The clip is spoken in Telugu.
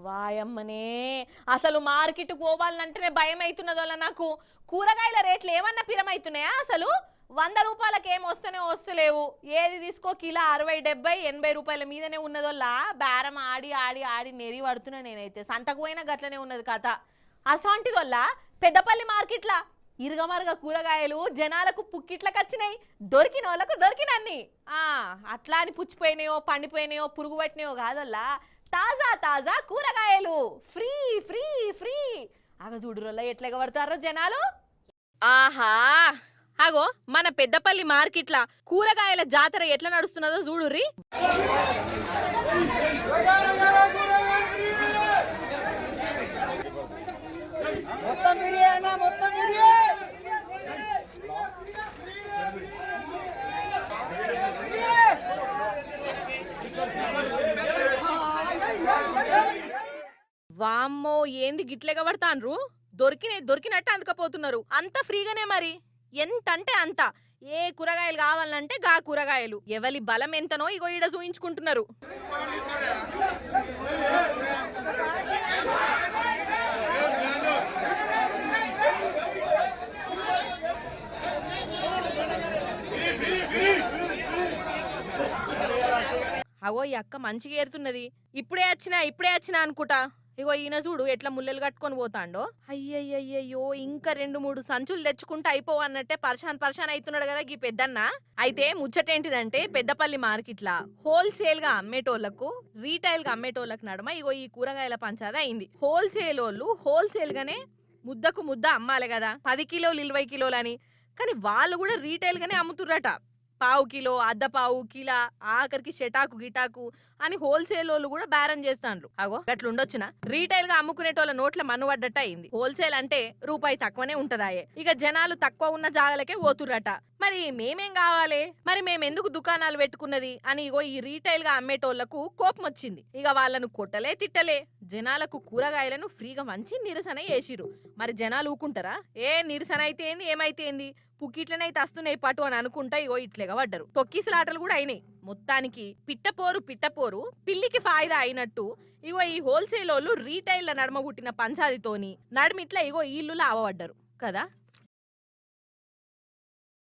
వాయమ్మనే అసలు మార్కెట్ పోవాలంటేనే భయం అవుతున్నదోలా నాకు. కూరగాయల రేట్లు ఏమన్నా పిరమైతున్నాయా అసలు? 100 రూపాయలకి ఏం వస్తేనే వస్తలేవు. ఏది తీసుకో కిలో 60, 70, 80 రూపాయల మీదనే ఉన్నదోలా. బేరం ఆడి ఆడి ఆడి నెరి పడుతున్నా నేనైతే. సంతకు పోయినా గట్లనే ఉన్నది కథ. అసంటిదోల్లా పెద్దపల్లి మార్కెట్లా ఇరుగమరుగ కూరగాయలు జనాలకు పుక్కిట్లకు వచ్చినాయి. దొరికిన వాళ్ళకు దొరికినన్ని అట్లా అని పుచ్చిపోయినాయో పండిపోయినాయో పురుగు పట్టినాయో కాదల్లా. తాజా తాజా కూరగాయలు ఫ్రీ ఫ్రీ ఫ్రీ. అగ చూడురోళ్ళ ఎట్లా పడతారో జనాలు. ఆహా అగో మన పెద్దపల్లి మార్కెట్ల కూరగాయల జాతర ఎట్లా నడుస్తున్నదో చూడుర్రి. వామ్మో ఏంది గిట్లెగ పడతాన్రు? దొరికినట్టు అందుకపోతున్నారు. అంత ఫ్రీగానే మరి. ఎంత అంటే అంత. ఏ కూరగాయలు కావాలంటే గా కూరగాయలు. ఎవరి బలం ఎంతనో ఇగో ఈడ చూయించుకుంటున్నారు. అగో ఈ అక్క మంచిగా ఏరుతున్నది. ఇప్పుడే వచ్చినా అనుకుంటా. ఇగో ఈయన చూడు ఎట్లా ముల్లెలు కట్టుకొని పోతాండో. అయ్యయ్యో ఇంకా 2-3 సంచులు తెచ్చుకుంటే అయిపోవన్నట్టే పర్షాన్ అవుతున్నాడు కదా ఈ పెద్దన్న. అయితే ముచ్చటేంటిదంటే పెద్దపల్లి మార్కెట్ల హోల్సేల్ గా అమ్మేటోళ్లకు రీటైల్ గా అమ్మేటోళ్లకు నడమ ఇగో ఈ కూరగాయల పంచాద అయింది. హోల్సేల్ వాళ్ళు హోల్సేల్ గానే ముద్దకు ముద్ద అమ్మాలి కదా, 10 కిలోలు 20 కిలోలు అని. కానీ వాళ్ళు కూడా రీటైల్ గానే అమ్ముతుర్రట. పావు కిలో, అర్ధ పావు కిలో, ఆఖరికి షెటాకు గిటాకు అని హోల్సేల్ వాళ్ళు కూడా బేరం చేస్తాండ్రు. అగో గట్ల ఉండొచ్చునా? రీటైల్ గా అమ్ముకునేటోళ్ళ నోట్ల మన్నుపడ్డట్టు అయింది. హోల్సేల్ అంటే రూపాయి తక్కువనే ఉంటదాయే. ఇక జనాలు తక్కువ ఉన్న జాగలకే పోతుర్రట. మరి మేమేం కావాలి? మరి మేమెందుకు దుకాణాలు పెట్టుకున్నది అని ఇగో ఈ రీటైల్ గా అమ్మేటోళ్లకు కోపం వచ్చింది. ఇక వాళ్ళను కొట్టలే తిట్టలే. జనాలకు కూరగాయలను ఫ్రీగా మంచి నిరసన చేసిరు. మరి జనాలు ఊకుంటారా? ఏ నిరసన అయితే ఏంది ఏమైతే ఏంది, పుక్కిట్లనైతే వస్తున్నాయి పటు అని అనుకుంటా ఇగో ఇట్లేగా పడ్డరు. తొక్కిసలాటలు కూడా అయినాయి. మొత్తానికి పిట్టపోరు పిల్లికి ఫాయిదా అయినట్టు ఇగో ఈ హోల్సేల్ వాళ్ళు రీటైల్ నడమ పుట్టిన పంచాదితోని నడిమిట్లా ఇగో ఇల్లు లావబడ్డరు కదా.